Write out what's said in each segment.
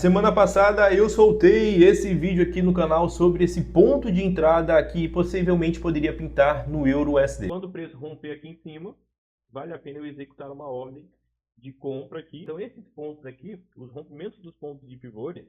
semana passada eu soltei esse vídeo aqui no canal sobre esse ponto de entrada que possivelmente poderia pintar no EURUSD. Quando o preço romper aqui em cima, vale a pena eu executar uma ordem de compra aqui. Então esses pontos aqui, os rompimentos dos pontos de pivôs,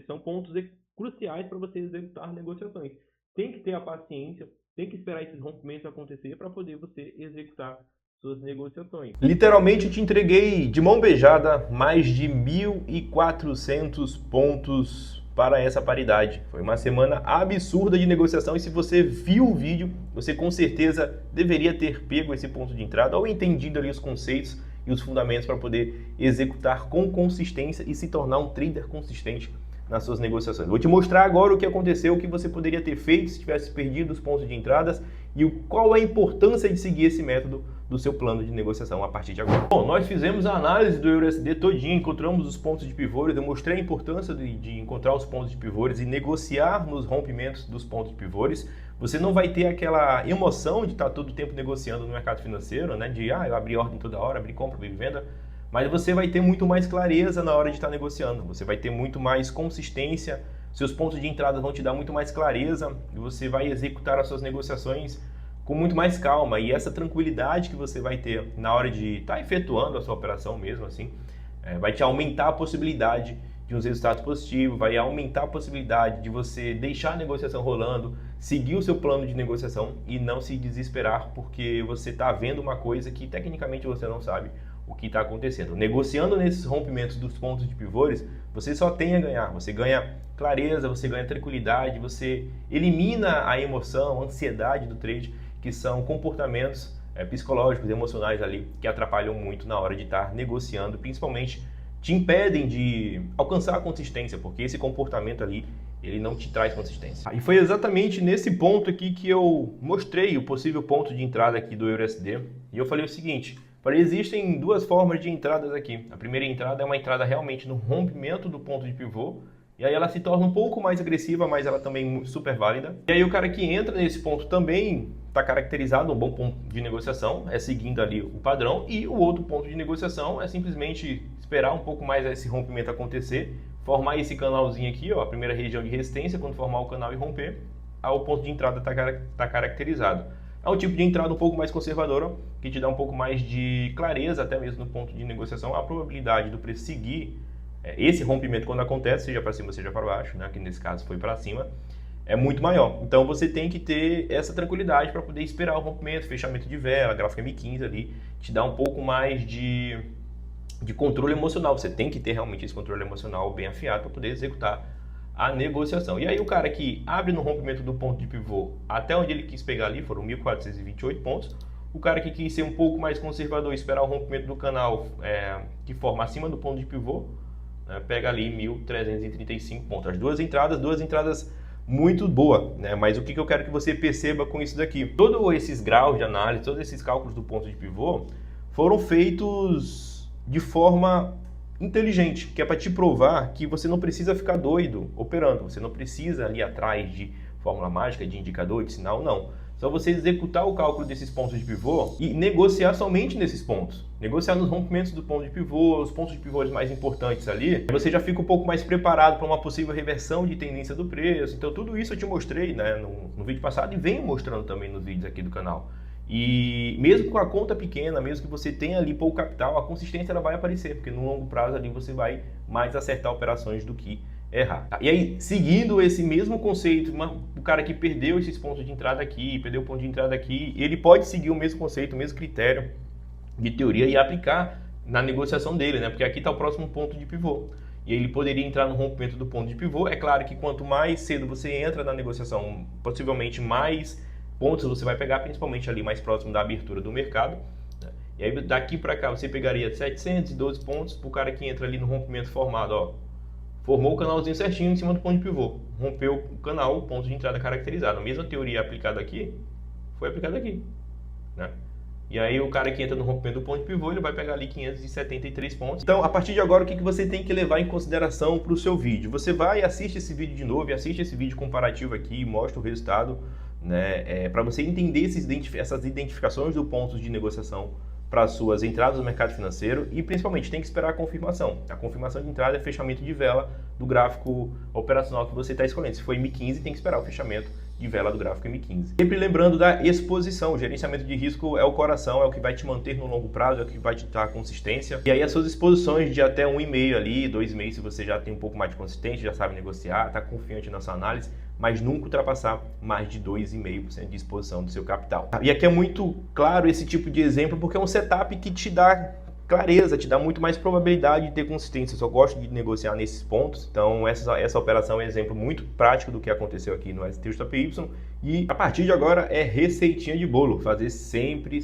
são pontos cruciais para você executar negociações. Tem que ter a paciência, tem que esperar esses rompimentos acontecer para poder você executar suas negociações. Literalmente te entreguei de mão beijada mais de 1.400 pontos para essa paridade. Foi uma semana absurda de negociação e se você viu o vídeo, você com certeza deveria ter pego esse ponto de entrada ou entendido ali os conceitos e os fundamentos para poder executar com consistência e se tornar um trader consistente nas suas negociações. Vou te mostrar agora o que aconteceu, o que você poderia ter feito se tivesse perdido os pontos de entradas e qual a importância de seguir esse método do seu plano de negociação a partir de agora. Bom, nós fizemos a análise do EURUSD todinho, encontramos os pontos de pivôs, eu mostrei a importância de encontrar os pontos de pivôs e negociar nos rompimentos dos pontos de pivôs. Você não vai ter aquela emoção de estar todo o tempo negociando no mercado financeiro, né? De eu abri ordem toda hora, abri compra, abri venda. Mas você vai ter muito mais clareza na hora de estar negociando, você vai ter muito mais consistência, seus pontos de entrada vão te dar muito mais clareza e você vai executar as suas negociações com muito mais calma. E essa tranquilidade que você vai ter na hora de estar efetuando a sua operação mesmo assim, vai te aumentar a possibilidade de uns resultados positivos, vai aumentar a possibilidade de você deixar a negociação rolando, seguir o seu plano de negociação e não se desesperar porque você está vendo uma coisa que tecnicamente você não sabe o que está acontecendo. Negociando nesses rompimentos dos pontos de pivôs, você só tem a ganhar. Você ganha clareza, você ganha tranquilidade, você elimina a emoção, a ansiedade do trade, que são comportamentos psicológicos, emocionais ali, que atrapalham muito na hora de estar negociando, principalmente te impedem de alcançar a consistência, porque esse comportamento ali, ele não te traz consistência. E foi exatamente nesse ponto aqui que eu mostrei o possível ponto de entrada aqui do EURUSD, e eu falei o seguinte: existem duas formas de entradas aqui. A primeira entrada é uma entrada realmente no rompimento do ponto de pivô, e aí ela se torna um pouco mais agressiva, mas ela também é super válida. E aí o cara que entra nesse ponto também está caracterizado, um bom ponto de negociação, é seguindo ali o padrão, e o outro ponto de negociação é simplesmente esperar um pouco mais esse rompimento acontecer, formar esse canalzinho aqui, ó, a primeira região de resistência, quando formar o canal e romper, aí o ponto de entrada está caracterizado. É um tipo de entrada um pouco mais conservadora, que te dá um pouco mais de clareza, até mesmo no ponto de negociação. A probabilidade do preço seguir esse rompimento quando acontece, seja para cima, seja para baixo, né, que nesse caso foi para cima, é muito maior. Então você tem que ter essa tranquilidade para poder esperar o rompimento, fechamento de vela, gráfico M15 ali, te dá um pouco mais de controle emocional. Você tem que ter realmente esse controle emocional bem afiado para poder executar a negociação. E aí o cara que abre no rompimento do ponto de pivô até onde ele quis pegar ali, foram 1.428 pontos. O cara que quis ser um pouco mais conservador, esperar o rompimento do canal que forma acima do ponto de pivô, pega ali 1.335 pontos. As duas entradas muito boa, né? Mas o que eu quero que você perceba com isso daqui? Todos esses graus de análise, todos esses cálculos do ponto de pivô foram feitos de forma inteligente, que é para te provar que você não precisa ficar doido operando, você não precisa ali atrás de fórmula mágica, de indicador, de sinal, não. Só você executar o cálculo desses pontos de pivô e negociar somente nesses pontos. Negociar nos rompimentos do ponto de pivô, os pontos de pivôs mais importantes ali, você já fica um pouco mais preparado para uma possível reversão de tendência do preço. Então tudo isso eu te mostrei, né, no vídeo passado e venho mostrando também nos vídeos aqui do canal. E mesmo com a conta pequena, mesmo que você tenha ali pouco capital, a consistência ela vai aparecer, porque no longo prazo ali você vai mais acertar operações do que errar. E aí, seguindo esse mesmo conceito, o cara que perdeu esses pontos de entrada aqui, perdeu o ponto de entrada aqui, ele pode seguir o mesmo conceito, o mesmo critério de teoria e aplicar na negociação dele, né? Porque aqui está o próximo ponto de pivô. E ele poderia entrar no rompimento do ponto de pivô. É claro que quanto mais cedo você entra na negociação, possivelmente mais pontos você vai pegar, principalmente ali mais próximo da abertura do mercado, né? E aí daqui para cá você pegaria 712 pontos para o cara que entra ali no rompimento formado, ó, formou o canalzinho certinho em cima do ponto de pivô, rompeu o canal, o ponto de entrada caracterizado. A mesma teoria aplicada aqui, foi aplicada aqui, né? E aí o cara que entra no rompimento do ponto de pivô, ele vai pegar ali 573 pontos. Então, a partir de agora, o que você tem que levar em consideração para o seu vídeo? Você vai e assiste esse vídeo de novo, e assiste esse vídeo comparativo aqui, mostra o resultado, né, para você entender essas identificações do ponto de negociação para as suas entradas no mercado financeiro e principalmente tem que esperar a confirmação. A confirmação de entrada é fechamento de vela do gráfico operacional que você está escolhendo. Se for M15, tem que esperar o fechamento de vela do gráfico M15. Sempre lembrando da exposição, o gerenciamento de risco é o coração, é o que vai te manter no longo prazo, é o que vai te dar consistência. E aí as suas exposições de até 1,5 ali, 2,5 se você já tem um pouco mais de consistência, já sabe negociar, está confiante na sua análise, mas nunca ultrapassar mais de 2,5% de exposição do seu capital. E aqui é muito claro esse tipo de exemplo porque é um setup que te dá clareza, te dá muito mais probabilidade de ter consistência. Eu só gosto de negociar nesses pontos. Então essa operação é um exemplo muito prático do que aconteceu aqui no STXPY. E a partir de agora é receitinha de bolo. Fazer sempre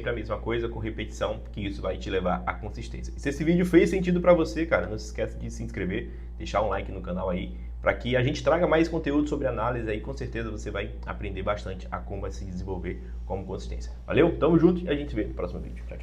a mesma coisa com repetição, que isso vai te levar à consistência. E se esse vídeo fez sentido para você, cara, não se esqueça de se inscrever, deixar um like no canal aí, para que a gente traga mais conteúdo sobre análise aí, com certeza você vai aprender bastante a como vai se desenvolver como consistência. Valeu? Tamo junto e a gente se vê no próximo vídeo. Tchau, tchau.